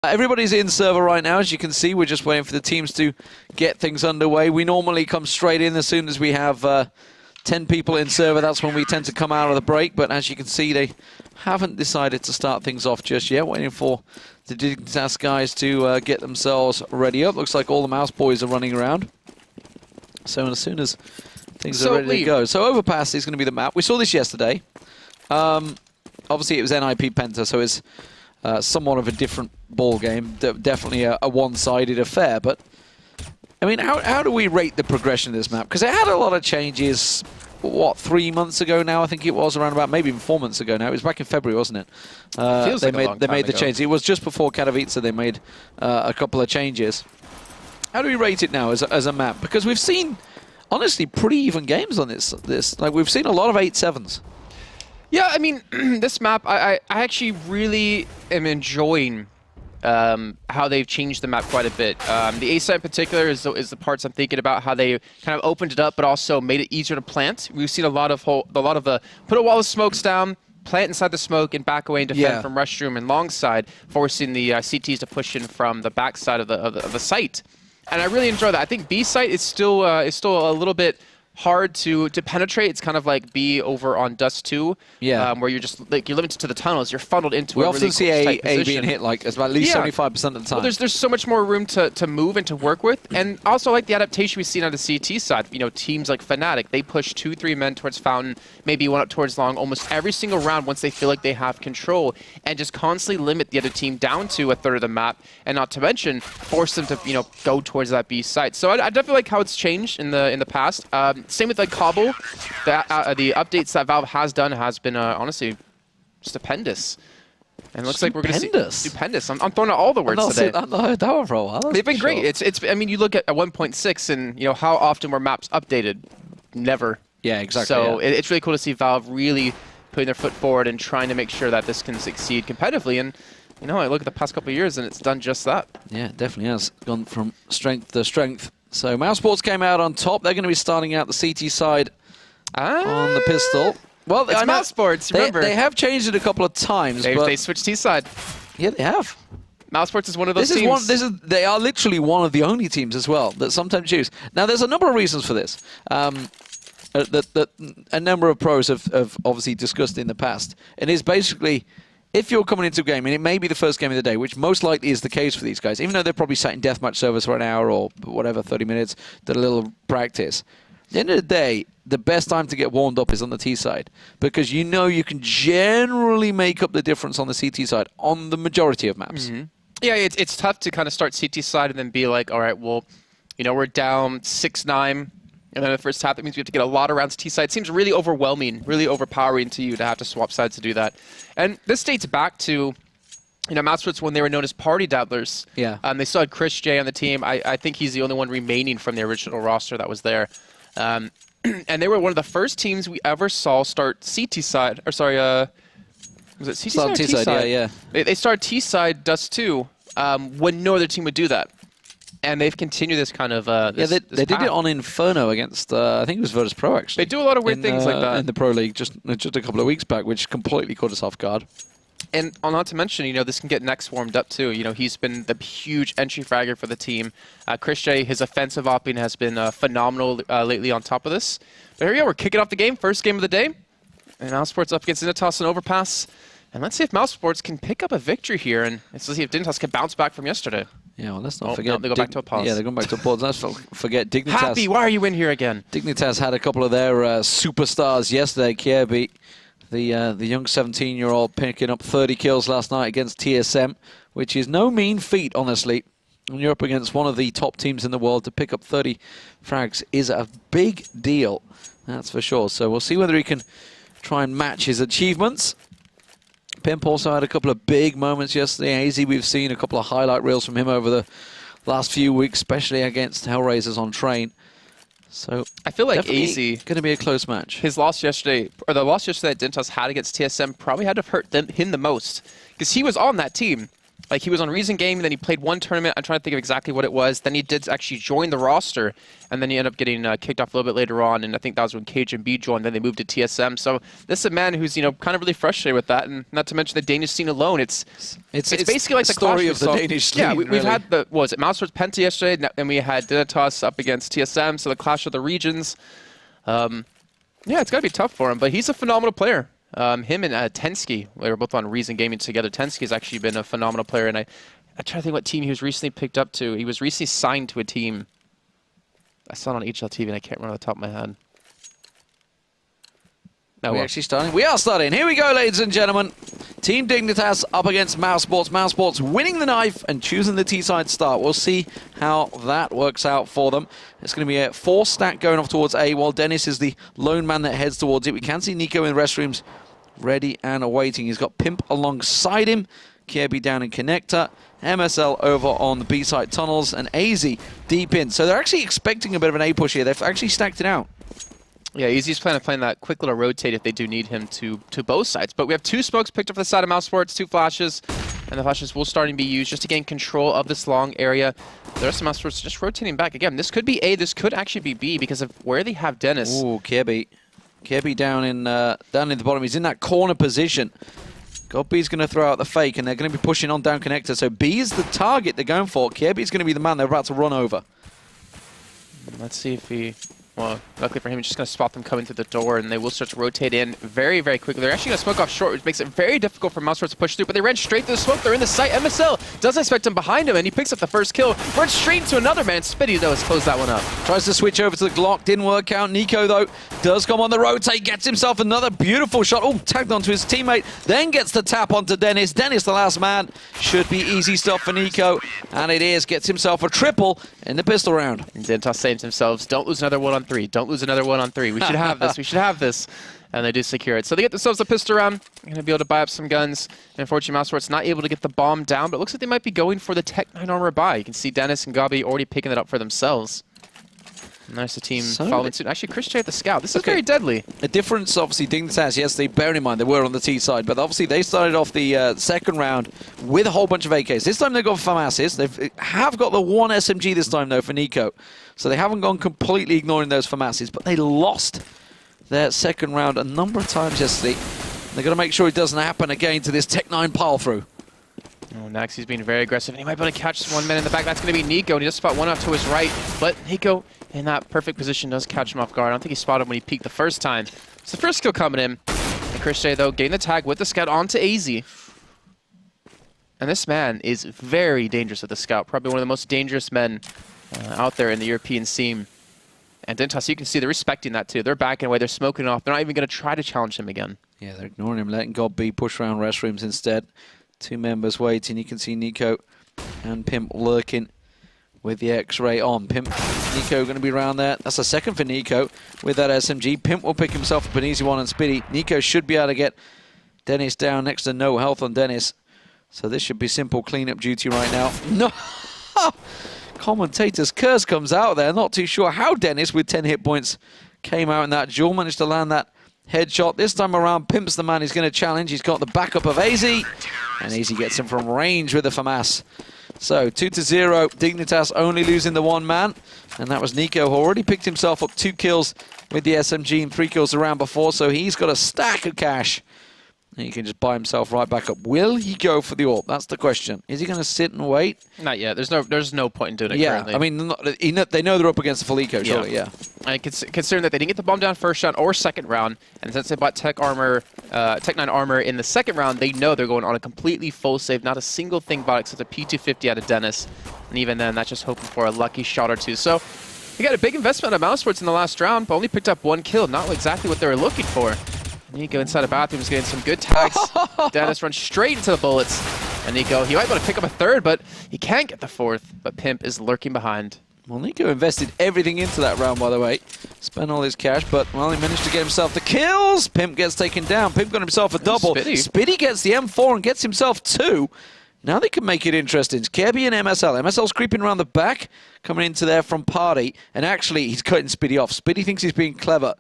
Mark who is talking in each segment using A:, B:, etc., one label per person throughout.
A: Everybody's in server right now, as you can see. We're just waiting for the teams to get things underway. We normally come straight in as soon as we have 10 people in server. That's when we tend to come out of the break, but as you can see, they haven't decided to start things off just yet. Waiting for the dignitas guys to get themselves ready up. Looks like all the mouse boys are running around. So as soon as things are ready to go. So Overpass is going to be the map. We saw this yesterday. Obviously, it was NIP Penta, so it's somewhat of a different ball game. Definitely a one-sided affair. But I mean, how do we rate the progression of this map? Because it had a lot of changes. What, 3 months ago now? I think it was around about maybe even 4 months ago now. It was back in February, wasn't it?
B: Feels like
A: they made the change. It was just before Katowice. They made a couple of changes. How do we rate it now as a map? Because we've seen, honestly, pretty even games on this. Like we've seen a lot of 8-7s.
B: Yeah, I mean, this map, I actually really am enjoying how they've changed the map quite a bit. The A side in particular is the parts I'm thinking about, how they kind of opened it up, but also made it easier to plant. We've seen a lot of put a wall of smokes down, plant inside the smoke, and back away and defend from restroom and long side, forcing the CTs to push in from the back side of the site. And I really enjoy that. I think B site is still a little bit hard to penetrate. It's kind of like B over on Dust 2, where you're just like you're limited to the tunnels. You're funneled into
A: we
B: a
A: often
B: really
A: see A being hit like at least 75% of the time.
B: Well, there's so much more room to move and to work with, and also like the adaptation we've seen on the CT side. You know, teams like Fnatic, they push 2-3 men towards Fountain, maybe one up towards Long, almost every single round once they feel like they have control, and just constantly limit the other team down to a third of the map, and not to mention force them to go towards that B site. So I definitely like how it's changed in the past. Same with like Cobble. The updates that Valve has done has been honestly stupendous. And it looks like we're going to see stupendous. I'm throwing out all the words today.
A: I've not heard that one for a while.
B: They've been great. I mean, you look at 1.6 and how often were maps updated? Never.
A: Yeah, exactly.
B: So it's really cool to see Valve really putting their foot forward and trying to make sure that this can succeed competitively. And I look at the past couple of years and it's done just that. Yeah,
A: it definitely has gone from strength to strength. So mousesports came out on top. They're going to be starting out the CT side on the pistol. Well,
B: it's mousesports, remember.
A: They have changed it a couple of times.
B: They switched T side.
A: Yeah, they have.
B: mousesports is one of those teams.
A: They are literally one of the only teams as well that sometimes choose. Now, there's a number of reasons for this. That a number of pros have obviously discussed in the past. And it's basically, if you're coming into a game, and it may be the first game of the day, which most likely is the case for these guys, even though they're probably sat in deathmatch servers for an hour or whatever, 30 minutes, did a little practice. At the end of the day, the best time to get warmed up is on the T side, because you can generally make up the difference on the CT side on the majority of maps.
B: Mm-hmm. Yeah, it's tough to kind of start CT side and then be like, all right, well, we're down 6-9. And then the first half, that means we have to get a lot of rounds T side. It seems really overwhelming, really overpowering to you to have to swap sides to do that. And this dates back to, mousesports when they were known as party dabblers.
A: Yeah.
B: They still had Chris J on the team. I think he's the only one remaining from the original roster that was there. And they were one of the first teams we ever saw start CT side. Or sorry, was it CT side or T side?
A: Yeah.
B: They started T side Dust 2 when no other team would do that. And they've continued this kind of they
A: did it on Inferno against I think it was Virtus Pro actually.
B: They do a lot of weird things like that
A: in the Pro League just a couple of weeks back, which completely caught us off guard.
B: And not to mention, this can get Nex warmed up too. He's been the huge entry fragger for the team. Chris J, his offensive opping has been phenomenal lately on top of this. But here we go, we're kicking off the game, first game of the day. And mousesports up against dignitas and Overpass. And let's see if mousesports can pick up a victory here, and let's see if dignitas can bounce back from yesterday.
A: Yeah, well, let's not forget.
B: No, they go back to a pause.
A: Yeah, they're going back to a pause. Let's not forget dignitas.
B: Happy, why are you in here again?
A: dignitas had a couple of their superstars yesterday. Kirby, the young 17-year-old, picking up 30 kills last night against TSM, which is no mean feat, honestly. When you're up against one of the top teams in the world, to pick up 30 frags is a big deal. That's for sure. So we'll see whether he can try and match his achievements. Pimp also had a couple of big moments yesterday. AZ, we've seen a couple of highlight reels from him over the last few weeks, especially against Hellraisers on Train. So
B: I feel like AZ
A: going to be a close match.
B: His loss yesterday, or the loss yesterday that dignitas had against TSM, probably had to have hurt him the most, because he was on that team. Like, he was on Reason Game, and then he played one tournament. I'm trying to think of exactly what it was. Then he did actually join the roster, and then he ended up getting kicked off a little bit later on, and I think that was when KGB joined. Then they moved to TSM. So this is a man who's, you know, kind of really frustrated with that, and not to mention the Danish scene alone. It's basically like the
A: story
B: clash
A: of the Danish scene.
B: Yeah, we've
A: really.
B: had the, what was it, mousesports Penta yesterday, and we had dignitas up against TSM, so the clash of the regions. Yeah, it's got to be tough for him, but he's a phenomenal player. Him and Tensky, they were both on Reason Gaming together. Tensky has actually been a phenomenal player, and I try to think what team he was recently picked up to. He was recently signed to a team. I saw it on HLTV, and I can't remember off the top of my head.
A: Are we actually starting? We are starting. Here we go, ladies and gentlemen. Team Dignitas up against mousesports. mousesports winning the knife and choosing the T-side start. We'll see how that works out for them. It's going to be a 4-stack going off towards A, while Dennis is the lone man that heads towards it. We can see Nico in the restrooms ready and awaiting. He's got Pimp alongside him. Kirby down in connector. MSL over on the B-side tunnels. And AZ deep in. So they're actually expecting a bit of an A push here. They've actually stacked it out.
B: Yeah, Easy's planning that quick little rotate if they do need him to both sides. But we have 2 smokes picked up for the side of mousesports, 2 flashes, and the flashes will start to be used just to gain control of this long area. The rest of mousesports just rotating back. Again, this could be A, this could actually be B because of where they have Dennis.
A: Ooh, Kirby. Kirby down in the bottom. He's in that corner position. God B's going to throw out the fake, and they're going to be pushing on down connector. So B is the target they're going for. Kirby's going to be the man they're about to run over.
B: Let's see if he... Well, luckily for him, he's just going to spot them coming through the door, and they will start to rotate in very, very quickly. They're actually going to smoke off short, which makes it very difficult for mousesports to push through, but they ran straight through the smoke. They're in the site. MSL doesn't expect him behind him, and he picks up the first kill. Runs straight into another man. Spitty, though, has closed that one up.
A: Tries to switch over to the Glock. Didn't work out. Nico, though, does come on the rotate. Gets himself another beautiful shot. Oh, tagged onto his teammate. Then gets the tap onto Dennis. Dennis, the last man. Should be easy stuff for Nico. And it is. Gets himself a triple in the pistol round.
B: And dignitas saying to themselves, don't lose another 1-on-3. Don't lose another 1-on-3. We should have this. We should have this. And they do secure it. So they get themselves a pistol round. Going to be able to buy up some guns. And unfortunately, mousesports not able to get the bomb down, but it looks like they might be going for the Tech 9 armor buy. You can see Dennis and Gabi already picking it up for themselves. And there's the team following suit. Actually, Chris J the scout. This is very deadly.
A: The difference, obviously, Dignitas, yes, they bear in mind they were on the T side, but obviously they started off the second round with a whole bunch of AKs. This time they've got FAMASs. They have got the one SMG this time, though, for Nico. So they haven't gone completely ignoring those FAMASs, but they lost their second round a number of times yesterday. They've got to make sure it doesn't happen again to this Tech 9 pile through.
B: Oh, Naxi's being very aggressive, and he might be able to catch one man in the back. That's going to be Nico, and he just spot one off to his right. But Nico, in that perfect position, does catch him off guard. I don't think he spotted him when he peeked the first time. It's the first kill coming in. And Chris J, though, getting the tag with the scout onto AZ. And this man is very dangerous with the scout. Probably one of the most dangerous men out there in the European scene. And dignitas, you can see they're respecting that, too. They're backing away. They're smoking off. They're not even going to try to challenge him again.
A: Yeah, they're ignoring him, letting God B push around restrooms instead. 2 members waiting. You can see Nico and Pimp lurking with the X-ray on. Pimp, Nico going to be around there. That's a second for Nico with that SMG. Pimp will pick himself up an easy one on Spitty. Nico should be able to get Dennis down, next to no health on Dennis. So this should be simple cleanup duty right now. No! Commentator's curse comes out there. Not too sure how Dennis, with 10 hit points, came out in that duel. Managed to land that headshot. This time around, Pimp's the man he's going to challenge. He's got the backup of AZ. And AZ gets him from range with the FAMAS. So 2-0. Dignitas only losing the one man. And that was Nico, who already picked himself up 2 kills with the SMG and 3 kills the round before. So he's got a stack of cash. And he can just buy himself right back up. Will he go for the AWP? That's the question. Is he going to sit and wait?
B: Not yet. There's no point in doing it currently.
A: I mean, they know they're up against the Felico, surely, yeah.
B: And considering that they didn't get the bomb down first round or second round, and since they bought Tech 9 armor in the second round, they know they're going on a completely full save. Not a single thing bought except a P250 out of Dennis. And even then, that's just hoping for a lucky shot or two. So they got a big investment of mousesports in the last round, but only picked up 1 kill. Not exactly what they were looking for. Nico inside the bathroom is getting some good tags. Dennis runs straight into the bullets. And Nico, he might be able to pick up a third, but he can't get the fourth. But Pimp is lurking behind.
A: Well, Nico invested everything into that round, by the way. Spent all his cash, but, well, he managed to get himself the kills. Pimp gets taken down. Pimp got himself a double. Spitty gets the M4 and gets himself 2. Now they can make it interesting. Kirby and MSL. MSL's creeping around the back, coming into there from Party. And actually, he's cutting Spitty off. Spitty thinks he's being clever.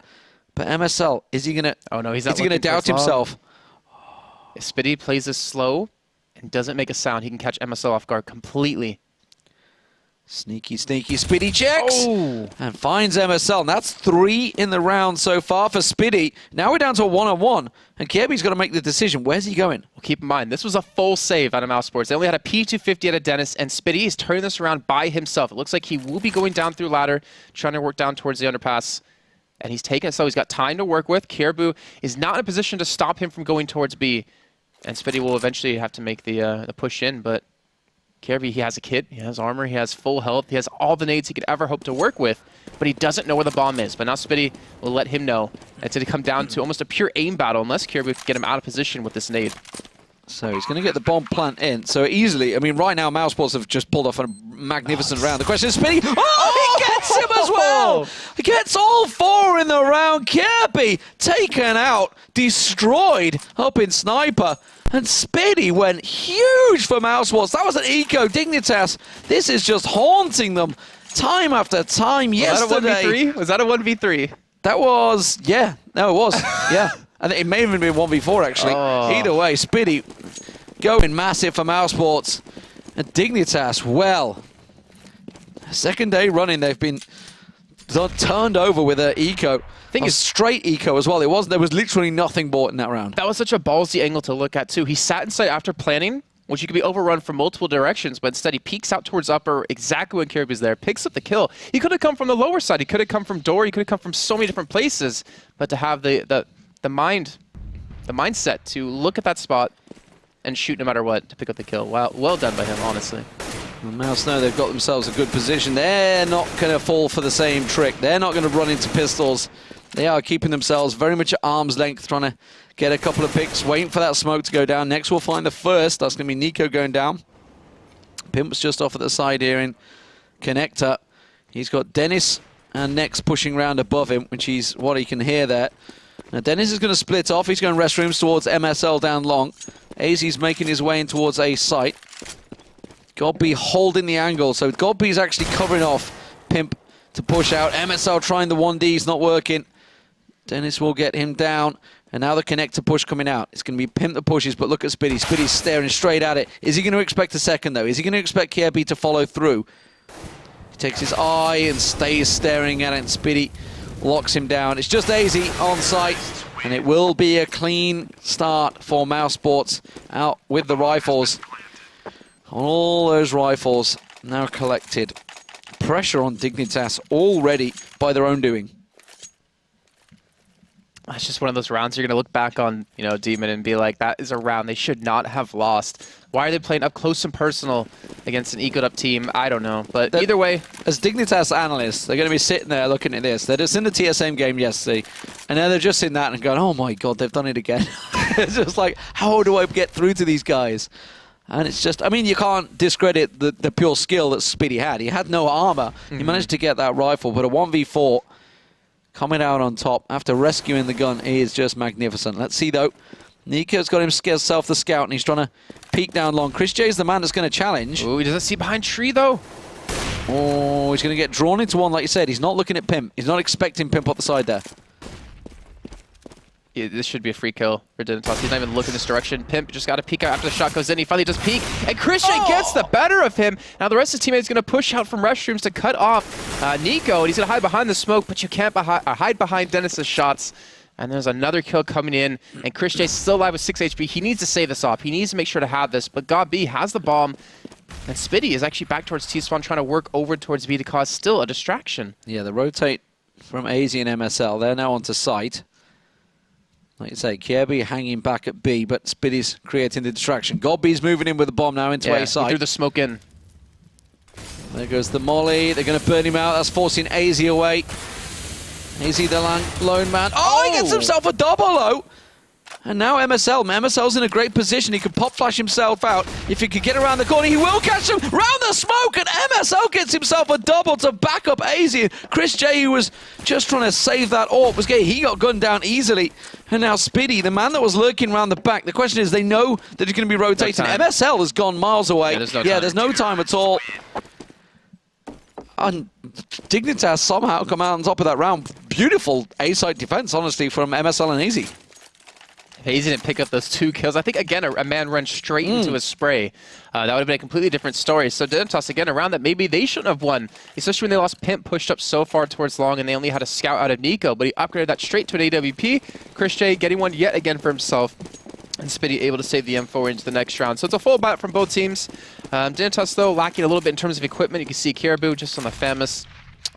A: But MSL, is he going to...
B: Oh, no, he's not.
A: Is he going to doubt himself?
B: If Spitty plays this slow, and doesn't make a sound, he can catch MSL off guard completely.
A: Sneaky, sneaky. Spitty checks and finds MSL. And that's 3 in the round so far for Spitty. Now we're down to a 1-on-1. And Kirby's got to make the decision. Where's he going?
B: Well, keep in mind, this was a full save out of mousesports. They only had a P250 out of Dennis, and Spitty is turning this around by himself. It looks like he will be going down through ladder, trying to work down towards the underpass. And he's taking it, so he's got time to work with. Caribou is not in a position to stop him from going towards B. And Spitty will eventually have to make the push in, but Kirby, he has a kit, he has armor, he has full health, he has all the nades he could ever hope to work with, but he doesn't know where the bomb is. But now Spitty will let him know. It's going to come down to almost a pure aim battle unless Kirby can get him out of position with this nade.
A: So he's going to get the bomb plant in. So easily, I mean, right now, mousesports have just pulled off a magnificent round. The question is, Spitty, he gets him as well! He gets all 4 in the round. Kirby taken out, destroyed up in Sniper. And Spitty went huge for mousesports. That was an eco. Dignitas, this is just haunting them time after time. Yesterday.
B: Was that a 1v3?
A: That was, yeah. No, it was. Yeah. I think it may have even been 1v4, actually. Either way, Spitty going massive for mousesports. And Dignitas, well, second day running, they've been turned over with an eco. I think it's straight eco as well. There was literally nothing bought in that round.
B: That was such a ballsy angle to look at, too. He sat inside after planning, which you could be overrun from multiple directions, but instead he peeks out towards upper exactly when Kirby's there, picks up the kill. He could have come from the lower side. He could have come from door. He could have come from so many different places. But to have the mindset to look at that spot and shoot no matter what to pick up the kill. Wow, well done by him, honestly.
A: Well, Mouse know they've got themselves a good position. They're not going to fall for the same trick. They're not going to run into pistols. They are keeping themselves very much at arm's length, trying to get a couple of picks, waiting for that smoke to go down. Next we'll find the first. That's going to be Nico going down. Pimp's just off at the side here in Connector. He's got Dennis and Next pushing round above him, which is what he can hear there. Now Dennis is going to split off. He's going restrooms towards MSL down long. AZ's making his way in towards A site. Godby holding the angle, so Godby's actually covering off Pimp to push out. MSL trying the 1Ds, not working. Dennis will get him down, and now the connector push coming out. It's going to be Pimp that pushes, but look at Spitty. Spitty's staring straight at it. Is he going to expect a second, though? Is he going to expect Kirby to follow through? He takes his eye and stays staring at it, and Spitty locks him down. It's just AZ on site, and it will be a clean start for mousesports out with the rifles. All those rifles now collected. Pressure on Dignitas already by their own doing.
B: It's just one of those rounds you're going to look back on, you know, Demon and be like, that is a round they should not have lost. Why are they playing up close and personal against an ecoed up team? I don't know. But either way,
A: as Dignitas analysts, they're going to be sitting there looking at this. They're just in the TSM game yesterday, and then they're just in that and going, oh my god, they've done it again. It's just like, how do I get through to these guys? And it's just, I mean, you can't discredit the pure skill that Spitty had. He had no armor. He managed to get that rifle, but a 1v4 coming out on top after rescuing the gun is just magnificent. Let's see, though. Nico's got himself the scout, and he's trying to peek down long. Chris J's the man that's going to challenge.
B: Oh, he doesn't see behind tree, though.
A: Oh, he's going to get drawn into one, like you said. He's not looking at Pimp. He's not expecting Pimp up the side there.
B: Yeah, this should be a free kill for Dignitas. He's not even looking this direction. Pimp just got to peek out after the shot goes in. He finally does peek, and Christian gets the better of him. Now the rest of his teammates going to push out from restrooms to cut off Nico, and he's going to hide behind the smoke, but you can't hide behind Dennis's shots. And there's another kill coming in, and Chris J's still alive with 6 HP. He needs to save this off. He needs to make sure to have this, but God B has the bomb, and Spitty is actually back towards T-Spawn, trying to work over towards B to cause still a distraction.
A: Yeah, the rotate from AZ and MSL. They're now onto site. Like you say, Kirby hanging back at B, but Spitty's creating the distraction. Godby's moving in with the bomb now into A side.
B: He threw the smoke in.
A: There goes the molly. They're going to burn him out. That's forcing AZ away. AZ the lone man. Oh, he gets himself a double, though. And now MSL. MSL's in a great position. He could pop flash himself out. If he could get around the corner, he will catch him round the smoke, and MSL gets himself a double to back up AZ. Chris J, who was just trying to save that AWP, he got gunned down easily. And now Spitty, the man that was lurking around the back. The question is, they know that he's going to be rotating. MSL has gone miles away. There's no time at all. And Dignitas somehow come out on top of that round. Beautiful A-side defense, honestly, from MSL and AZ.
B: Hazy didn't pick up those 2 kills. I think, again, a man ran straight into a spray. That would have been a completely different story. So Dignitas, again, around that, maybe they shouldn't have won, especially when they lost Pimp, pushed up so far towards long, and they only had a scout out of Nico, but he upgraded that straight to an AWP. Chris J getting one yet again for himself, and Spitty able to save the M4 into the next round. So it's a full bat from both teams. Dignitas, though, lacking a little bit in terms of equipment. You can see Caribou just on the Famous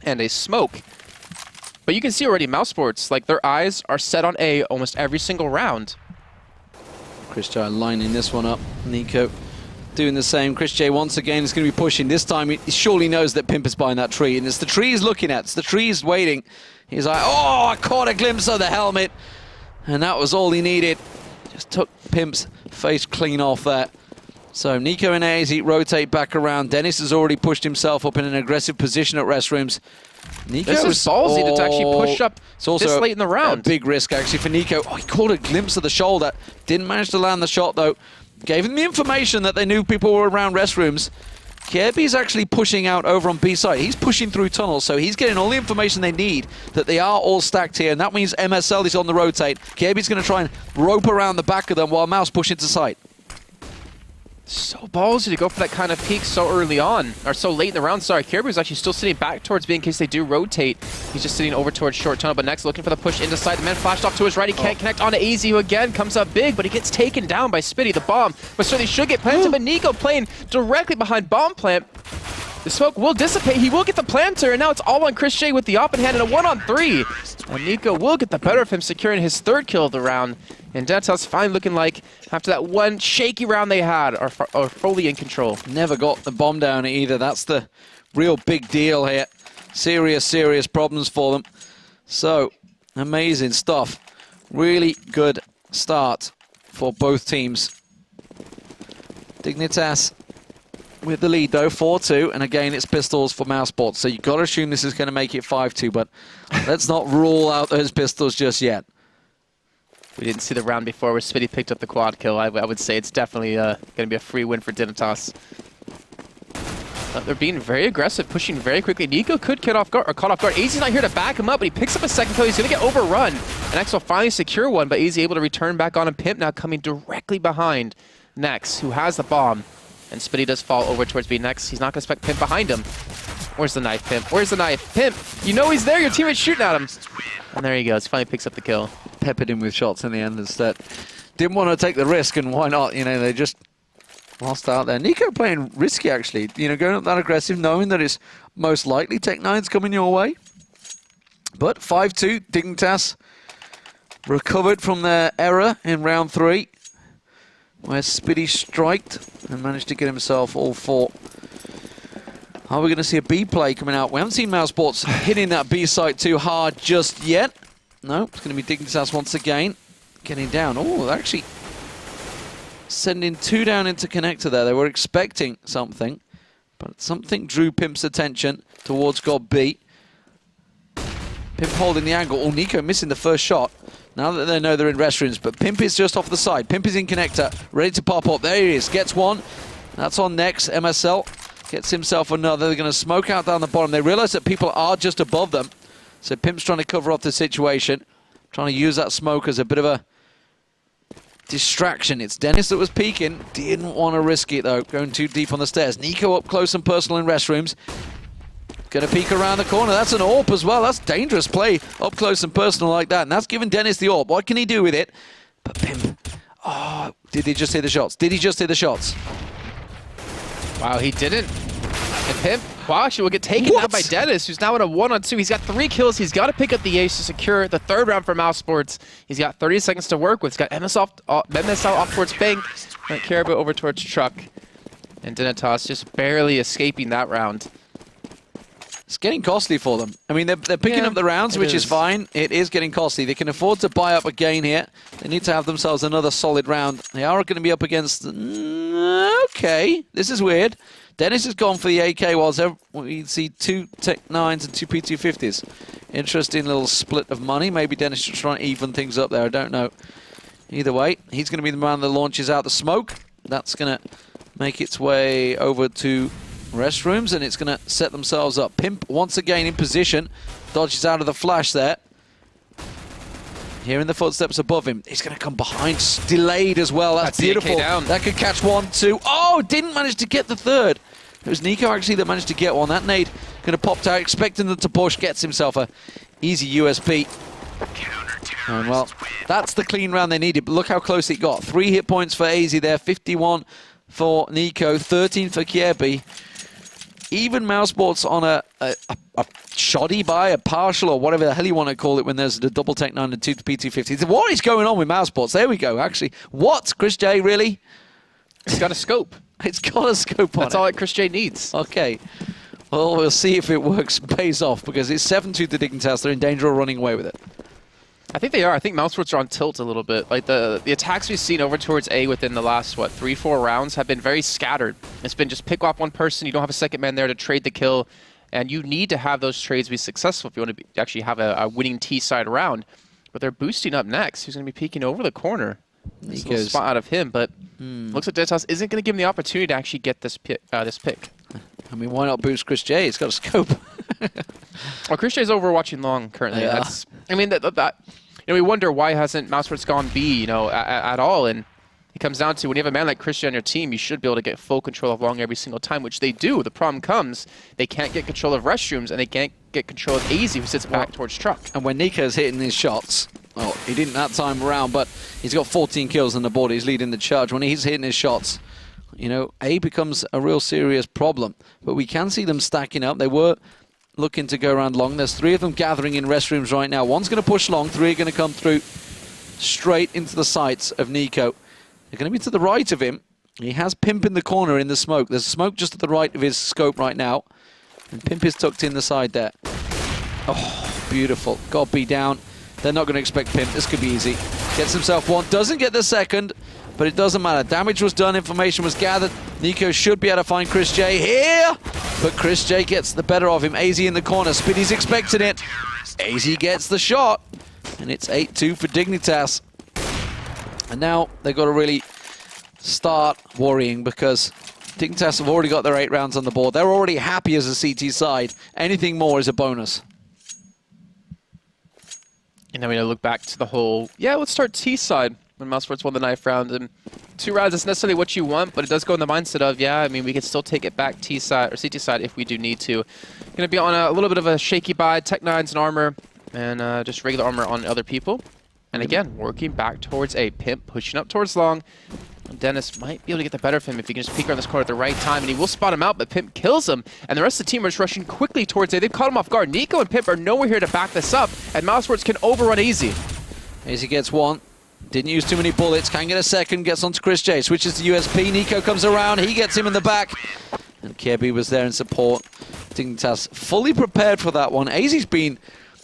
B: and a smoke. But you can see already mousesports, like their eyes are set on A almost every single round.
A: Chris J lining this one up. Nico doing the same. Chris J once again is going to be pushing. This time he surely knows that Pimp is behind that tree, and it's the tree he's looking at. It's the tree he's waiting. He's like, oh, I caught a glimpse of the helmet. And that was all he needed. Just took Pimp's face clean off that. So Nico and AZ rotate back around. Dennis has already pushed himself up in an aggressive position at Restrooms. Nico
B: this is ballsy to actually push up this late in the round.
A: A big risk actually for Nico. Oh, he caught a glimpse of the shoulder. Didn't manage to land the shot though. Gave him the information that they knew people were around Restrooms. Kirby's actually pushing out over on B side. He's pushing through tunnels, so he's getting all the information they need that they are all stacked here, and that means MSL is on the rotate. Kirby's going to try and rope around the back of them while Mouse push into sight.
B: So ballsy to go for that kind of peek so early on, or so late in the round. Sorry, Caribou's actually still sitting back towards B in case they do rotate. He's just sitting over towards short tunnel, but next looking for the push into side. The man flashed off to his right. He can't connect onto AZ, who again comes up big, but he gets taken down by Spitty. The bomb, but certainly should get planted, but Nico playing directly behind bomb plant. The smoke will dissipate. He will get the planter, and now it's all on Chris J with the open hand and a 1-on-3. And Nico will get the better of him, securing his 3rd kill of the round. And Dignitas finally looking like, after that one shaky round they had, are fully in control.
A: Never got the bomb down either. That's the real big deal here. Serious, serious problems for them. So, amazing stuff. Really good start for both teams. Dignitas with the lead though, 4-2, and again it's pistols for mousesports. So you've got to assume this is going to make it 5-2, but let's not rule out those pistols just yet.
B: We didn't see the round before where Spitty picked up the quad kill. I would say it's definitely going to be a free win for Dignitas. They're being very aggressive, pushing very quickly. Nico could get off guard, or caught off guard. AZ's not here to back him up, but he picks up a 2nd kill. He's going to get overrun. And X will finally secure one, but AZ able to return back on, and Pimp now coming directly behind Nex, who has the bomb. And Spitty does fall over towards B next. He's not going to expect Pimp behind him. Where's the knife, Pimp? Where's the knife? Pimp, you know he's there. Your teammate's shooting at him. And there he goes. Finally picks up the kill.
A: Peppered him with shots in the end instead. Didn't want to take the risk, and why not? You know, they just lost out there. Nico playing risky, actually. You know, going up that aggressive, knowing that it's most likely Tech9's coming your way. But 5-2, Dignitas recovered from their error in round 3, where Spitty striked and managed to get himself all 4. Are we going to see a B play coming out? We haven't seen mousesports hitting that B site too hard just yet. No, it's going to be Dignitas once again. Getting down. Oh, they're actually sending 2 down into connector there. They were expecting something, but something drew Pimp's attention towards God B. Pimp holding the angle. Oh, Nico missing the first shot. Now that they know they're in restrooms, but Pimp is just off the side. Pimp is in connector, ready to pop up. There he is, gets one. That's on next. MSL gets himself another. They're going to smoke out down the bottom. They realize that people are just above them. So Pimp's trying to cover off the situation, trying to use that smoke as a bit of a distraction. It's Dennis that was peeking. Didn't want to risk it, though, going too deep on the stairs. Nico up close and personal in restrooms. Going to peek around the corner. That's an AWP as well. That's dangerous play up close and personal like that. And that's giving Dennis the AWP. What can he do with it? But Pimp. Oh, did he just hit the shots? Did he just hit the shots?
B: Wow, he didn't. And Pimp, wow, actually will get taken down by Dennis, who's now in a 1-on-2. He's got 3 kills. He's got to pick up the ace to secure the 3rd round for mousesports. He's got 30 seconds to work with. He's got MSL off towards Bank. And Caribou over towards Truck. And Dignitas just barely escaping that round.
A: It's getting costly for them. I mean, they're picking up the rounds, which is fine. It is getting costly. They can afford to buy up again here. They need to have themselves another solid round. They are going to be up against... Okay, this is weird. Dennis has gone for the AK, whilst we see 2 Tech9s and 2 P250s. Interesting little split of money. Maybe Dennis is trying to even things up there. I don't know. Either way, he's going to be the man that launches out the smoke. That's going to make its way over to restrooms, and it's going to set themselves up. Pimp once again in position. Dodges out of the flash there. Hearing the footsteps above him. He's going to come behind. Delayed as well. That's beautiful.
B: down.
A: That could catch 1, 2. Oh, didn't manage to get the third. It was Nico actually that managed to get one. That nade going to pop out, expecting them to push. Gets himself a easy USP. And well, that's the clean round they needed. But look how close it got. 3 hit points for AZ there. 51 for Nico. 13 for Kierby. Even mousesports on a shoddy buy, a partial, or whatever the hell you want to call it when there's the double Tech 9 and 2 PT50. What is going on with mousesports? There we go, actually. What? Chris J, really?
B: It's got a scope.
A: It's got a scope on it.
B: That's all that Chris J needs.
A: Okay. Well, we'll see if it works, pays off, because it's 7-2 to dignitas. They're in danger of running away with it.
B: I think they are. I think mousesports are on tilt a little bit. Like the attacks we've seen over towards A within the last, 3-4 rounds have been very scattered. It's been just pick off one person. You don't have a second man there to trade the kill. And you need to have those trades be successful if you want to actually have a winning T-side round. But they're boosting up next. Who's going to be peeking over the corner? There's a little spot out of him, but looks like dignitas isn't going to give him the opportunity to actually get this pick.
A: I mean, why not boost Chris J? He's got a scope.
B: Well, Chris J's overwatching long currently.
A: Yeah.
B: That's, I mean, that we wonder why hasn't mousesports gone B, at all. And it comes down to when you have a man like Chris J on your team, you should be able to get full control of long every single time, which they do. The problem comes, they can't get control of restrooms, and they can't get control of AZ, who sits back towards truck.
A: And when Nico's hitting his shots, well, he didn't that time around, but he's got 14 kills on the board. He's leading the charge. When he's hitting his shots, A becomes a real serious problem. But we can see them stacking up. They were looking to go around long. There's 3 of them gathering in restrooms right now. One's going to push long. 3 are going to come through straight into the sights of Nico. They're going to be to the right of him. He has Pimp in the corner in the smoke. There's smoke just to the right of his scope right now. And Pimp is tucked in the side there. Oh, beautiful. Got B down. They're not going to expect Pimp. This could be easy. Gets himself one. Doesn't get the second. But it doesn't matter. Damage was done. Information was gathered. Nico should be able to find Chris J here. But Chris J gets the better of him. AZ in the corner. Spiddy's expecting it. AZ gets the shot. And it's 8-2 for dignitas. And now they've got to really start worrying because dignitas have already got their 8 rounds on the board. They're already happy as a CT side. Anything more is a bonus.
B: And then we look back to the whole, let's start T side when mousesports won the 9th round. And 2 rounds isn't necessarily what you want, but it does go in the mindset of, we can still take it back T side or CT side if we do need to. Going to be on a little bit of a shaky buy, Tech 9s and armor, and just regular armor on other people. And again, working back towards A. Pimp pushing up towards long. Dennis might be able to get the better of him if he can just peek around this corner at the right time, and he will spot him out, but Pimp kills him. And the rest of the team are just rushing quickly towards A. They've caught him off guard. Nico and Pimp are nowhere here to back this up, and mousesports can overrun AZ.
A: AZ gets one. Didn't use too many bullets. Can get a second. Gets onto Chris J. Switches to USP. Nico comes around. He gets him in the back. And Kierby was there in support. dignitas fully prepared for that one. AZ's been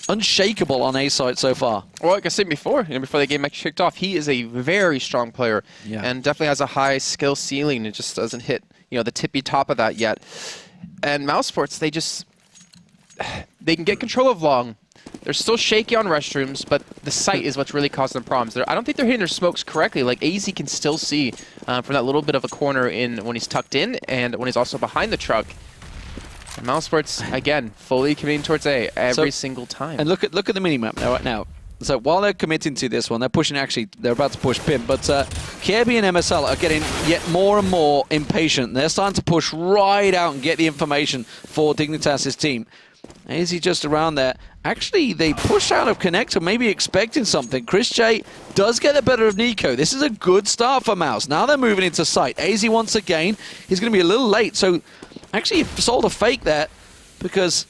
A: unshakable on A side so far.
B: Well, like I said before, before the game actually kicked off, he is a very strong player and definitely has a high skill ceiling. It just doesn't hit, the tippy top of that yet. And mousesports, they can get control of long. They're still shaky on restrooms, but the sight is what's really causing them problems. I don't think they're hitting their smokes correctly. Like AZ can still see from that little bit of a corner in when he's tucked in and when he's also behind the truck. And mousesports, again, fully committing towards A every single time.
A: And look at the minimap now, right now. So while they're committing to this one, they're pushing they're about to push Pimp, but Kierby and MSL are getting yet more and more impatient. They're starting to push right out and get the information for dignitas' team. AZ just around there. Actually, they push out of connector, maybe expecting something. Chris J does get the better of Nico. This is a good start for Mouse. Now they're moving into sight. AZ once again, he's going to be a little late. So actually, he sold a fake there because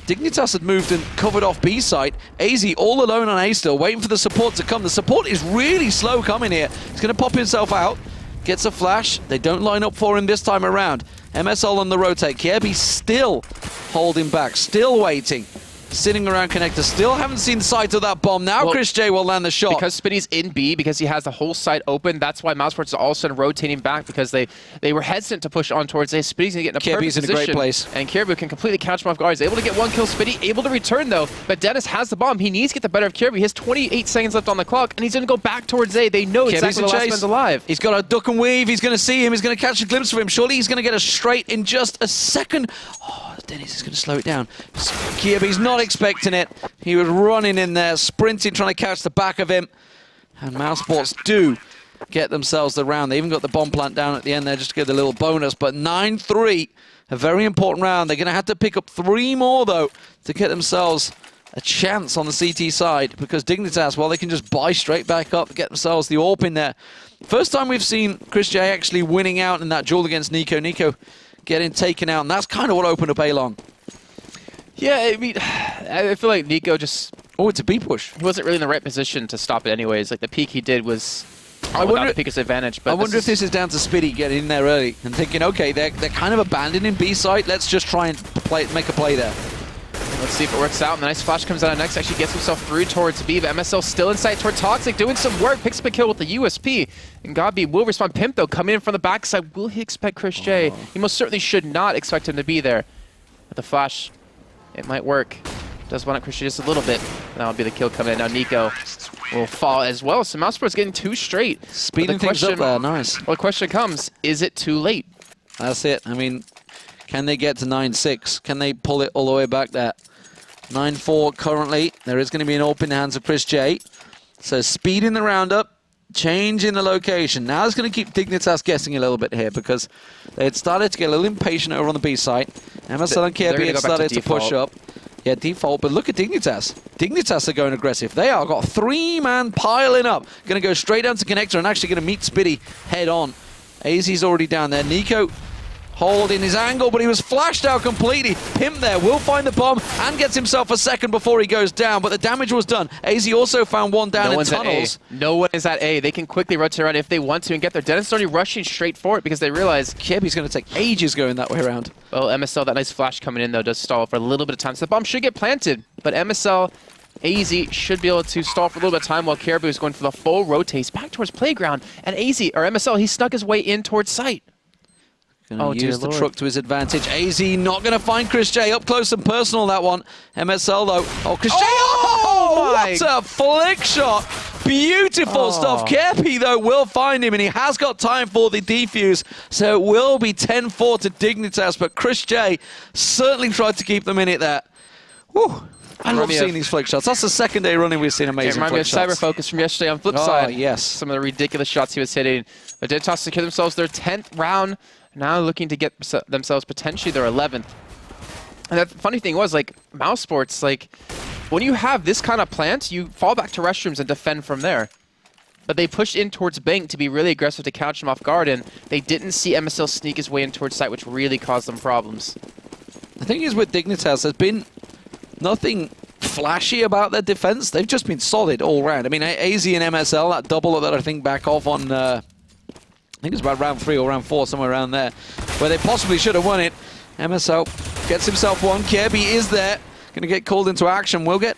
A: dignitas had moved and covered off B site. AZ all alone on A still, waiting for the support to come. The support is really slow coming here. He's going to pop himself out. Gets a flash. They don't line up for him this time around. MSL on the rotate. Kierby still holding back, still waiting. Sitting around connector, still haven't seen the sight of that bomb. Now Chris J will land the shot.
B: Because Spiddy's in B, because he has the whole site open, that's why mousesports are all of a sudden rotating back, because they were hesitant to push on towards A. Spiddy's going to get in a perfect position.
A: in a great place.
B: And Kierby can completely catch him off guard. He's able to get one kill. Spiddy able to return, though. But Dennis has the bomb. He needs to get the better of Kierby. He has 28 seconds left on the clock, and he's going to go back towards A. They know exactly the last man's alive.
A: He's got a duck and weave. He's going to see him. He's going to catch a glimpse of him. Surely he's going to get a straight in just a second. Oh, but then he's going to slow it down. Kirby's not expecting it. He was running in there, sprinting, trying to catch the back of him. And mousesports do get themselves the round. They even got the bomb plant down at the end there just to get the little bonus. But 9-3, a very important round. They're going to have to pick up 3 more, though, to get themselves a chance on the CT side, because Dignitas, well, they can just buy straight back up, get themselves the AWP in there. First time we've seen Chris J actually winning out in that duel against Nico. Nico getting taken out, and that's kind of what opened up A-Long.
B: Yeah, I mean, I feel like Nico just...
A: Oh, it's a B push.
B: He wasn't really in the right position to stop it anyways. Like, the peek he did was without the peek's advantage. But
A: I wonder if this is down to Spitty getting in there early and thinking, okay, they're kind of abandoning B site. Let's just try and make a play there.
B: Let's see if it works out. And the nice flash comes out of next. Actually gets himself through towards B. But MSL still inside toward Toxic, doing some work. Picks up a kill with the USP. And Gabi will respond. Pimp, though, coming in from the backside. Will he expect Chris J? He most certainly should not expect him to be there. But the flash, it might work. Does want to Chris J just a little bit. That would be the kill coming in. Now Nico will fall as well. So mousesports getting 2 straight.
A: Speeding things up there, nice.
B: Well, the question comes, is it too late?
A: That's it. I mean, can they get to 9-6? Can they pull it all the way back there? 9-4 currently. There is going to be an AWP in the hands of Chris J. So speeding the round up, changing the location. Now it's going to keep Dignitas guessing a little bit here, because they had started to get a little impatient over on the B site. MSL and KRB had started to push up. Yeah, default, but look at Dignitas. Dignitas are going aggressive. They are got 3-man piling up. Going to go straight down to connector and actually going to meet Spitty head on. AZ's already down there. Nico holding his angle, but he was flashed out completely. Pimp there will find the bomb and gets himself a second before he goes down, but the damage was done. AZ also found one down in tunnels.
B: No one is at A. They can quickly rotate around if they want to and get there. Dennis is already rushing straight for it because they realize
A: Kirby's going to take ages going that way around.
B: Well, MSL, that nice flash coming in, though, does stall for a little bit of time. So the bomb should get planted, but MSL, AZ should be able to stall for a little bit of time while Caribou is going for the full rotates back towards playground. And AZ, or MSL, he snuck his way in towards site.
A: Gonna use the truck to his advantage. AZ not going to find Chris J. Up close and personal, that one. MSL, though. Oh, Chris J. Oh, what a flick shot. Beautiful stuff. Kepi, though, will find him, and he has got time for the defuse. So it will be 10-4 to Dignitas, but Chris J. certainly tried to keep them in it there. Whew. I love seeing these flick shots. That's the second day running we've seen amazing flick shots.
B: Remind me of Cyber Focus from yesterday on flip side.
A: Yes.
B: Some of the ridiculous shots he was hitting. But Dignitas secure themselves their 10th round. Now looking to get themselves potentially their 11th. And the funny thing was, like, mousesports, like, when you have this kind of plant, you fall back to restrooms and defend from there. But they pushed in towards Bank to be really aggressive to catch them off guard, and they didn't see MSL sneak his way in towards site, which really caused them problems.
A: The thing is with Dignitas, there's been nothing flashy about their defense. They've just been solid all round. I mean, AZ and MSL, that double that I think back off on... I think it's about round 3 or round 4, somewhere around there, where they possibly should have won it. MSL gets himself one. Kirby is there. Going to get called into action. We'll get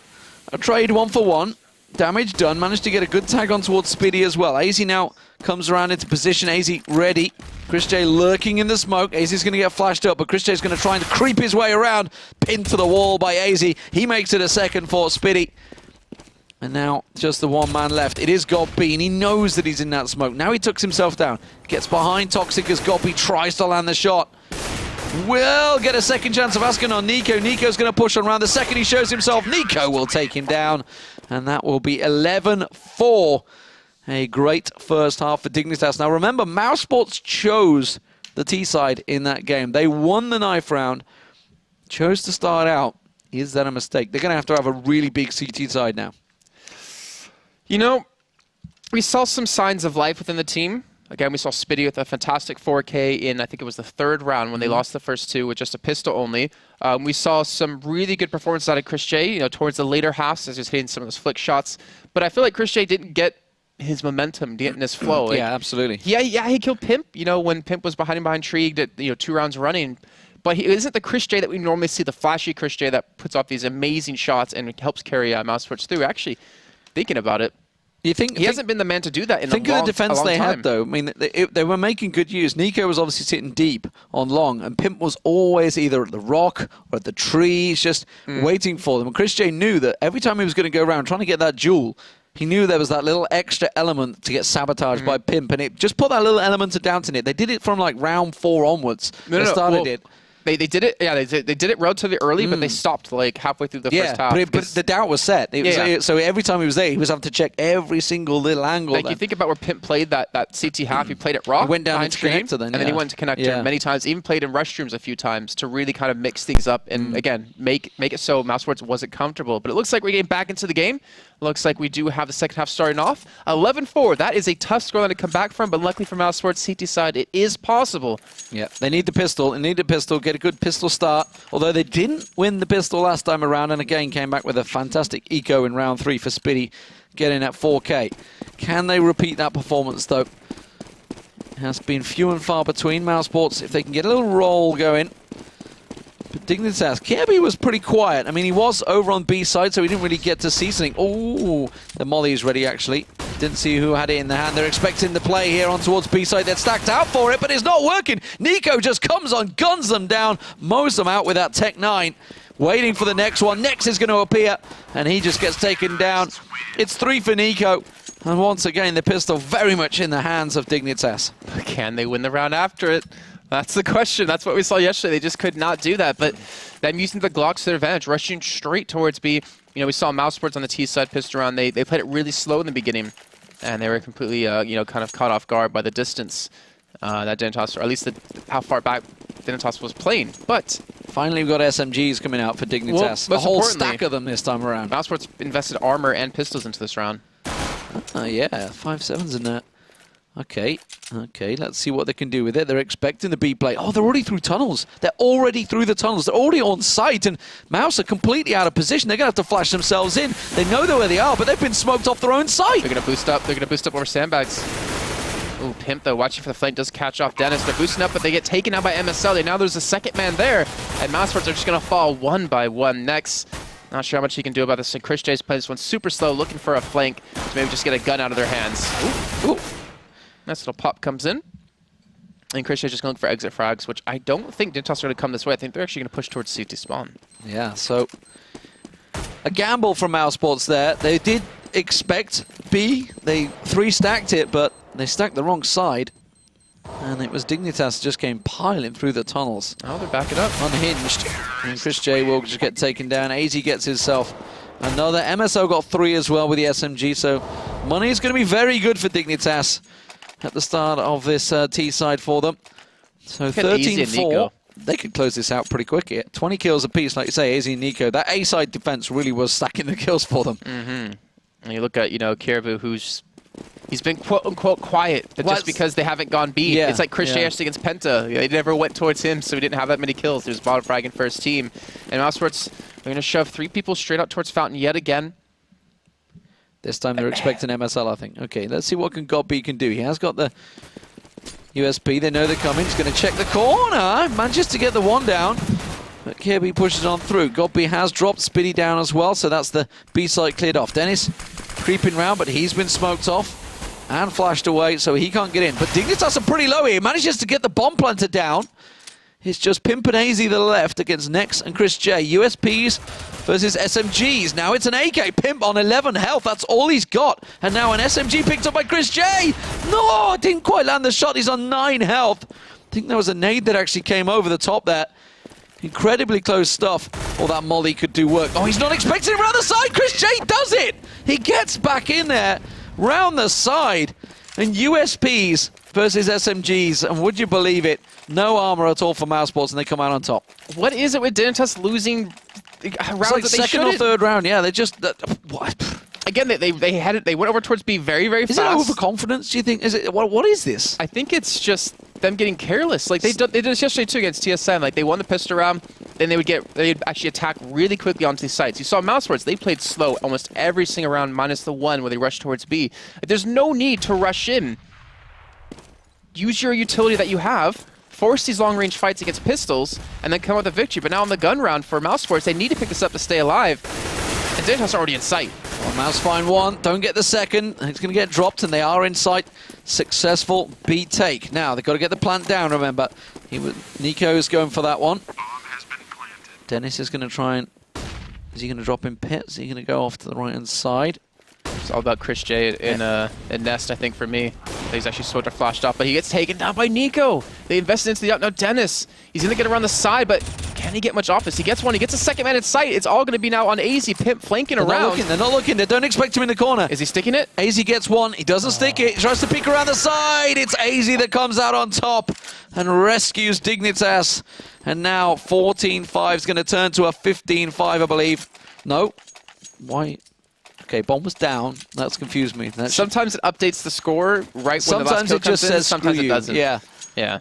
A: a trade 1-for-1. Damage done. Managed to get a good tag on towards Spitty as well. AZ now comes around into position. AZ ready. Chris J lurking in the smoke. AZ is going to get flashed up, but Chris J is going to try and creep his way around. Pinned to the wall by AZ. He makes it a second for Spitty. And now, just the one man left. It is Godby, and he knows that he's in that smoke. Now he tucks himself down. Gets behind Toxic as Godby tries to land the shot. Will get a second chance of asking on Nico. Nico's going to push on around. The second he shows himself, Nico will take him down. And that will be 11-4. A great first half for Dignitas. Now remember, mousesports chose the T side in that game. They won the knife round. Chose to start out. Is that a mistake? They're going to have a really big CT side now.
B: You know, we saw some signs of life within the team. Again, we saw Spitty with a fantastic 4K in, I think it was the 3rd round when they lost the first 2 with just a pistol only. We saw some really good performances out of Chris J, you know, towards the later halves as he was hitting some of those flick shots. But I feel like Chris J didn't get his momentum, getting his flow. Like,
A: yeah, absolutely.
B: Yeah, he killed Pimp, you know, when Pimp was behind Tree, did, you know, 2 rounds running. But he isn't the Chris J that we normally see, the flashy Chris J that puts off these amazing shots and helps carry mousesports through. Actually, thinking about it,
A: you think
B: he hasn't been the man to do that in
A: think
B: a long
A: of the defense they
B: time.
A: had, though. I mean, they were making good use. Nico was obviously sitting deep on long, and Pimp was always either at the rock or at the trees, just waiting for them. And Chris J knew that every time he was going to go around trying to get that jewel, he knew there was that little extra element to get sabotaged by Pimp, and it just put that little element of doubt in it. They did it from like round 4 onwards. They started it.
B: They did it. Yeah, they did it relatively early, but they stopped like halfway through the first half.
A: But the doubt was set. So every time he was there, he was having to check every single little angle.
B: Like you think about where Pimp played that CT half, he played it raw.
A: He went down into connector then,
B: and then he went to connector many times. Even played in restrooms a few times to really kind of mix things up and again make it so mousesports wasn't comfortable. But it looks like we're getting back into the game. Looks like we do have the second half starting off 11-4. That is a tough scoreline to come back from, but luckily for mousesports CT side, it is possible.
A: Yeah, they need the pistol. They need the pistol. Get a good pistol start. Although they didn't win the pistol last time around, and again came back with a fantastic eco in round 3 for Spitty, getting at 4K. Can they repeat that performance though? It has been few and far between. mousesports, if they can get a little roll going. But dignitas, Kirby was pretty quiet. I mean, he was over on B side, so he didn't really get to see something. Oh, the molly is ready actually. Didn't see who had it in the hand. They're expecting the play here on towards B side. They're stacked out for it, but it's not working. Nico just comes on, guns them down, mows them out with that Tech 9. Waiting for the next one. Next is going to appear, and he just gets taken down. It's 3 for Nico. And once again, the pistol very much in the hands of dignitas.
B: Can they win the round after it? That's the question. That's what we saw yesterday. They just could not do that. But them using the Glocks to their advantage, rushing straight towards B. You know, we saw mousesports on the T side pistol round. They played it really slow in the beginning, and they were completely, kind of caught off guard by the distance that dignitas, or at least how far back dignitas was playing. But
A: finally, we've got SMGs coming out for dignitas.
B: Well,
A: a whole stack of them this time around.
B: mousesports invested armor and pistols into this round.
A: Yeah, 5.7s in there. Okay, let's see what they can do with it. They're expecting the B play. Oh, they're already through tunnels. They're already through the tunnels. They're already on site, and Mouse are completely out of position. They're going to have to flash themselves in. They know where they are, but they've been smoked off their own site.
B: They're going to boost up. They're going to boost up over sandbags. Ooh, Pimp, though, watching for the flank, does catch off Dennis. They're boosting up, but they get taken out by MSL. Now there's a second man there, and mousesports are just going to fall one by one next. Not sure how much he can do about this. And Chris J's playing this one super slow, looking for a flank to maybe just get a gun out of their hands. Ooh. Nice little pop comes in. And Chris J's just going to look for exit frags, which I don't think dignitas are going to come this way. I think they're actually going to push towards CT spawn.
A: Yeah, so a gamble from mousesports there. They did expect B. They 3-stacked it, but they stacked the wrong side. And it was dignitas just came piling through the tunnels.
B: Oh, they're backing up.
A: Unhinged. And Chris J will just get taken down. AZ gets himself another. MSO got 3 as well with the SMG, so money is going to be very good for dignitas at the start of this T side for them. So 13-4. They could close this out pretty quick here. 20 kills apiece, like you say, AZ and Nico. That A side defense really was stacking the kills for them.
B: And you look at, Kiribu, he's been quote-unquote quiet, but just because they haven't gone B. Yeah, it's like Chris J against Penta. They never went towards him, so he didn't have that many kills. He was bottom fragging for his team. And mousesports, they're going to shove 3 people straight out towards Fountain yet again.
A: This time they're expecting MSL, I think. Okay, let's see what GodB can do. He has got the USP. They know they're coming. He's going to check the corner. Manages to get the one down. But Kirby pushes on through. GodB has dropped Spitty down as well, so that's the B side cleared off. Dennis creeping round, but he's been smoked off and flashed away, so he can't get in. But dignitas are pretty low here. Manages to get the bomb planter down. It's just Pimp and AZ the left against Nex and Chris J. USPs versus SMGs. Now it's an AK. Pimp on 11 health. That's all he's got. And now an SMG picked up by Chris J. No, didn't quite land the shot. He's on 9 health. I think there was a nade that actually came over the top there. Incredibly close stuff. Oh, that molly could do work. Oh, he's not expecting it around the side. Chris J does it. He gets back in there, round the side. And USPs versus SMGs. And would you believe it? No armor at all for mousesports, and they come out on top.
B: What is it with dignitas losing rounds
A: like
B: that they
A: second or third round? Yeah, they just
B: what? Again, they had it. They went over towards B very, very fast.
A: Is it overconfidence? Do you think? Is it what is this?
B: I think it's just them getting careless. Like they did this yesterday too against TSM. Like they won the pistol round, then they'd actually attack really quickly onto these sites. You saw mousesports. They played slow almost every single round, minus the one where they rushed towards B. Like, there's no need to rush in. Use your utility that you have. Force these long-range fights against pistols, and then come out with a victory. But now on the gun round for mousesports, they need to pick this up to stay alive. And dignitas are already in sight.
A: Well, Mouse find one, don't get the second. It's going to get dropped, and they are in sight. Successful B take. Now, they've got to get the plant down, remember. Nico's going for that one. Dennis is going to try and... Is he going to drop in pit? Is he going to go off to the right-hand side?
B: It's all about Chris J in Nest, I think, for me. He's actually sort of flashed off, but he gets taken down by Nico. They invested into the up. Now Dennis, he's going to get around the side, but can he get much off this? He gets one. He gets a second man in sight. It's all going to be now on AZ. Pimp flanking around.
A: They're not looking. They don't expect him in the corner.
B: Is he sticking it?
A: AZ gets one. He doesn't stick it. He tries to peek around the side. It's AZ that comes out on top and rescues Dignitas. And now 14-5 is going to turn to a 15-5, I believe. No. Why? Okay, bomb was down. That's confused me.
B: Sometimes it updates the score right when the last kill comes in. Sometimes it doesn't.
A: Yeah.
B: Yeah.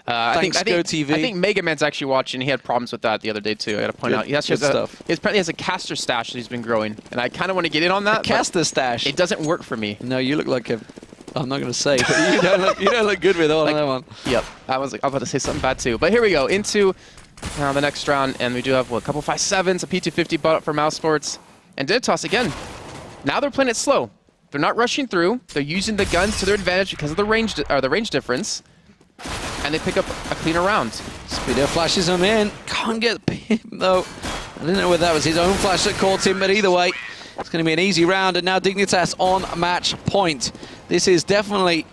A: Thanks, GoTV.
B: I think Mega Man's actually watching. He had problems with that the other day too. I got to point out. He apparently has a caster stash that he's been growing, and I kind of want to get in on that.
A: Caster stash.
B: It doesn't work for me.
A: No, you look like a. I'm not going to say, but you don't look good with all of that one.
B: Yep. I was about to say something bad too. But here we go into the next round, and we do have a couple 5-7s, a P250 bought up for mousesports, and dignitas again. Now they're playing it slow. They're not rushing through. They're using the guns to their advantage because of the range difference. And they pick up a cleaner round.
A: Speedo flashes him in. Can't get him though. I didn't know whether that was his own flash that caught him, but either way, it's going to be an easy round. And now Dignitas on match point. This is definitely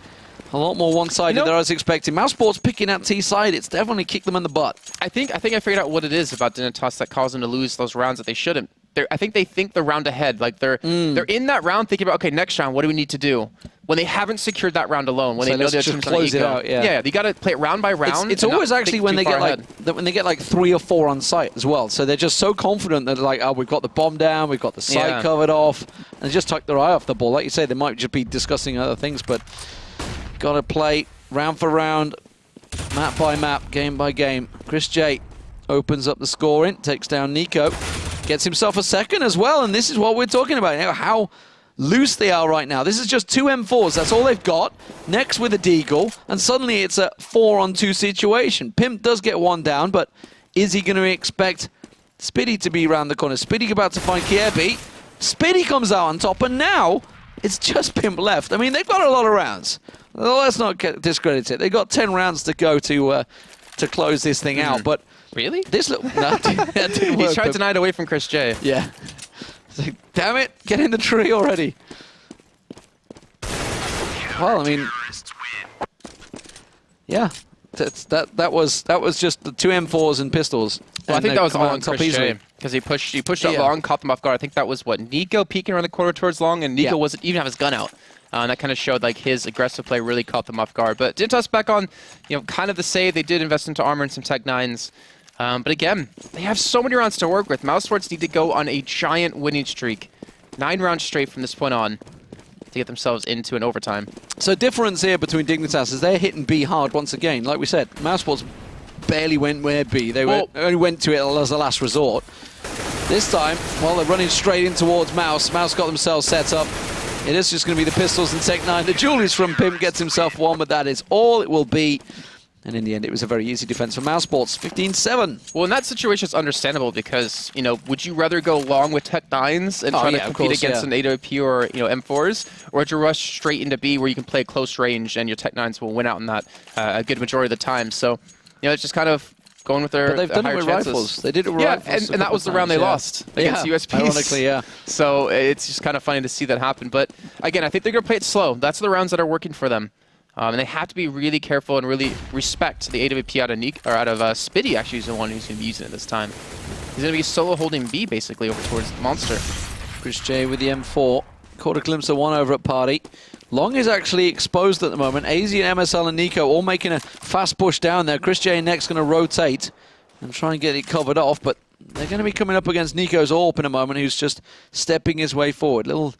A: a lot more one-sided than I was expecting. Mousesports picking at T side. It's definitely kicked them in the butt.
B: I think I figured out what it is about Dignitas that caused them to lose those rounds that they shouldn't. I think they think the round ahead. Like they're in that round thinking about, okay, next round, what do we need to do? When they haven't secured that round alone, when they know they're just
A: close it out.
B: Yeah, you got to play it round by round.
A: It's always actually when they get like 3 or 4 on site as well. So they're just so confident that like, oh, we've got the bomb down, we've got the site covered off, and they just tuck their eye off the ball. Like you say, they might just be discussing other things, but got to play round for round, map by map, game by game. Chris J opens up the scoring, takes down Nico, gets himself a second as well, and this is what we're talking about. You know, how loose they are right now. This is just 2 M4s. That's all they've got. Next with a Deagle, and suddenly it's a 4-on-2 situation. Pimp does get one down, but is he going to expect Spiddy to be around the corner? Spiddy about to find Kiebi. Spiddy comes out on top, and now it's just Pimp left. I mean, they've got a lot of rounds. Let's not discredit it. They've got 10 rounds to go to close this thing out, but
B: really?
A: This no, that didn't work.
B: He's trying to deny it away from Chris J.
A: Yeah. Like, damn it, get in the tree already. Well, I mean, yeah, that was just the 2 M4s and pistols.
B: Well, I think that was all on Chris J, because he pushed up long, caught them off guard. I think that was what, Nico peeking around the corner towards long, and Nico wasn't even have his gun out. And that kind of showed like his aggressive play really caught them off guard. But Dignitas back on, kind of the save. They did invest into armor and some Tech 9s. But again, they have so many rounds to work with. Mousesports need to go on a giant winning streak. 9 rounds straight from this point on to get themselves into an overtime.
A: So difference here between Dignitas is they're hitting B hard once again. Like we said, Mousesports barely went where B. They only went to it as a last resort. This time, well, they're running straight in towards Mouse. Mouse got themselves set up. It is just going to be the pistols and Tech 9. The jewelries from Pimp gets himself one, but that is all it will be. And in the end, it was a very easy defense for Mousesports, 15-7.
B: Well, in that situation, it's understandable because, would you rather go long with Tech 9s and try to compete against an AWP or, M4s? Or would you rush straight into B where you can play close range and your Tech 9s will win out in that a good majority of the time? So, it's just kind of going with their
A: But they've done it with
B: chances.
A: Rifles. They did it with rifles.
B: And that was the round they lost against USPs.
A: Ironically, yeah.
B: So it's just kind of funny to see that happen. But again, I think they're going to play it slow. That's the rounds that are working for them. And they have to be really careful and really respect the AWP out of Spiddy. Actually, is the one who's going to be using it this time. He's going to be solo holding B basically over towards the Monster.
A: Chris J with the M4. Caught a glimpse of one over at Party. Long is actually exposed at the moment. AZ and MSL and Nico all making a fast push down there. Chris J next going to rotate and try and get it covered off, but they're going to be coming up against Nico's AWP in a moment, who's just stepping his way forward. Little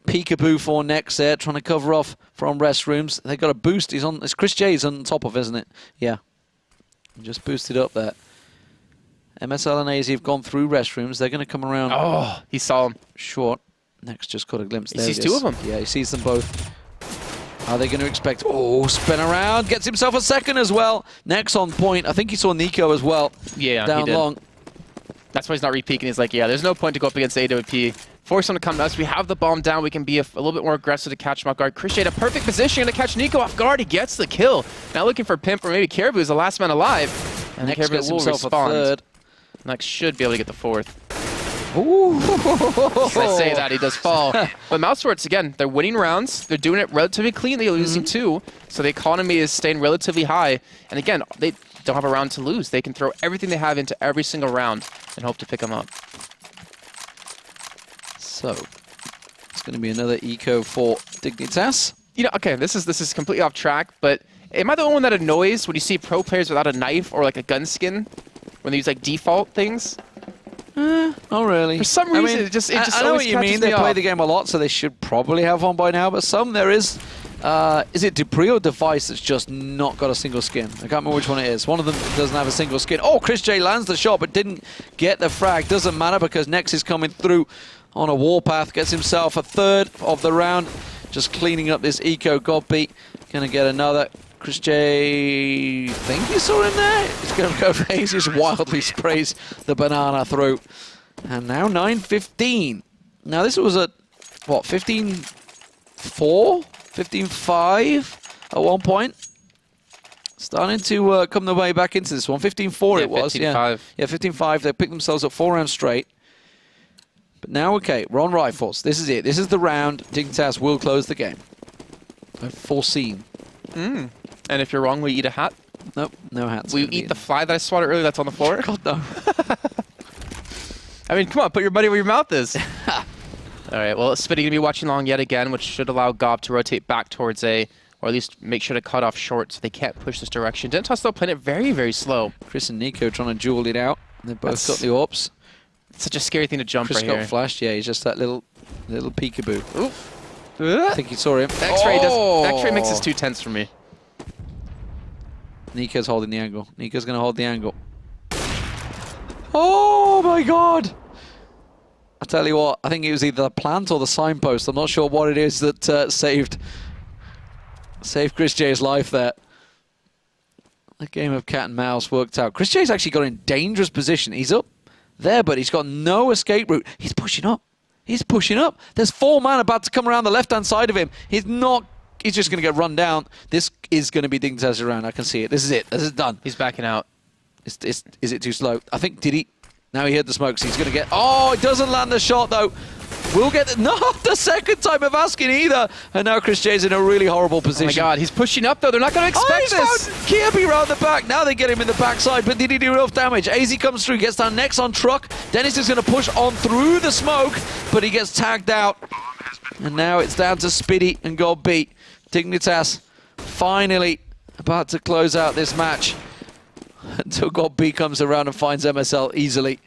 A: peekaboo for next there, trying to cover off from restrooms. They got a boost. It's Chris J's on top of, isn't it? Yeah. Just boosted up there. MSL and AZ have gone through restrooms. They're going to come around.
B: Oh, he saw him.
A: Short. Next just caught a glimpse.
B: He sees 2 of them.
A: Yeah, he sees them both. Are they going to expect... Oh, spin around. Gets himself a second as well. Next on point. I think he saw Nico as well.
B: Yeah,
A: down
B: he did.
A: long.
B: That's why he's not re-peeking. He's like, yeah, there's no point to go up against AWP. Force him to come to us. We have the bomb down. We can be a little bit more aggressive to catch him off guard. Chris J, a perfect position to catch Nico off guard. He gets the kill. Now looking for Pimp or maybe Caribou is the last man alive. And
A: Next
B: Caribou
A: gets
B: will
A: himself
B: respond.
A: a third.
B: Next should be able to get the 4th.
A: Ooh.
B: I say that, he does fall. But mousesports, again, they're winning rounds. They're doing it relatively clean. They're losing two. So the economy is staying relatively high. And again, they don't have a round to lose. They can throw everything they have into every single round and hope to pick them up.
A: So, it's going to be another eco for Dignitas.
B: You know, okay, this is completely off track, but am I the only one that annoys when you see pro players without a knife or like a gun skin? When they use like default things?
A: Not really.
B: For some reason, it just
A: I know
B: always
A: what you mean. They play the game a lot, so they should probably have one by now. But some there is it Dupree or Device that's just not got a single skin? I can't remember which one it is. One of them doesn't have a single skin. Oh, Chris J lands the shot, but didn't get the frag. Doesn't matter because Nex is coming through on a Warpath. Gets himself a third of the round. Just cleaning up this eco. Godbeat gonna get another. Chris J, think you saw him there? He's going to go for Hayes, just wildly sprays the banana through. And now 9-15. Now this was at, what, 15-4? 15-5 at one point? Starting to come the way back into this one. 15-4 it was.
B: 15-5.
A: Yeah, 15-5. They picked themselves up 4 rounds straight. But now, okay, we're on rifles. This is it. This is the round. Dignitas will close the game. I've foreseen.
B: And if you're wrong, will you eat a hat?
A: Nope, no hats.
B: Will you eat the fly that I swatted earlier that's on the floor?
A: God, no.
B: I mean, come on, put your money where your mouth is. All right, well, Spitty going to be watching long yet again, which should allow Gob to rotate back towards A, or at least make sure to cut off short so they can't push this direction. Dignitas still playing it very, very slow.
A: Chris and Nico trying to duel it out. They both got the AWPs.
B: It's such a scary thing to jump
A: Chris
B: right
A: got
B: here.
A: flashed, yeah, he's just that little peekaboo.
B: Ooh.
A: I think he saw him.
B: X-Ray makes this too tense for me.
A: Nico's holding the angle. Nico's going to hold the angle. Oh my god! I tell you what, I think it was either the plant or the signpost. I'm not sure what it is that saved Chris J's life there. The game of cat and mouse worked out. Chris J's actually got in dangerous position. He's up there, but he's got no escape route. He's pushing up. He's pushing up. There's 4 men about to come around the left-hand side of him. He's just going to get run down. This is going to be Dignitas around. I can see it. This is it. This is done.
B: He's backing out.
A: Is it too slow? I think, did he? Now he heard the smokes. He's going to get... Oh, it doesn't land the shot, though. We'll get... Not the second time of asking either. And now Chris J's in a really horrible position.
B: Oh, my God. He's pushing up, though. They're not going to expect this.
A: Kirby round the back. Now they get him in the backside. But did he do enough damage? AZ comes through, gets down next on truck. Dennis is going to push on through the smoke, but he gets tagged out. And now it's down to Spitty and Godbeat. Dignitas finally about to close out this match until Godbeat comes around and finds MSL easily.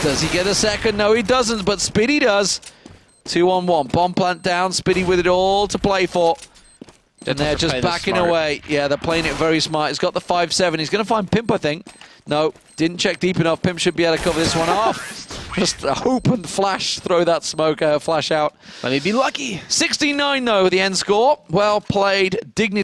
A: Does he get a second? No, he doesn't, but Spitty does. 2-on-1. Bomb plant down. Spitty with it all to play for. And they're just backing away. Yeah, they're playing it very smart. He's got the 5-7. He's going to find Pimp, I think. No, didn't check deep enough. Pimp should be able to cover this one off. Just hope and flash, throw that smoke flash out.
B: Let me be lucky.
A: 69 though, the end score. Well played, Dignity.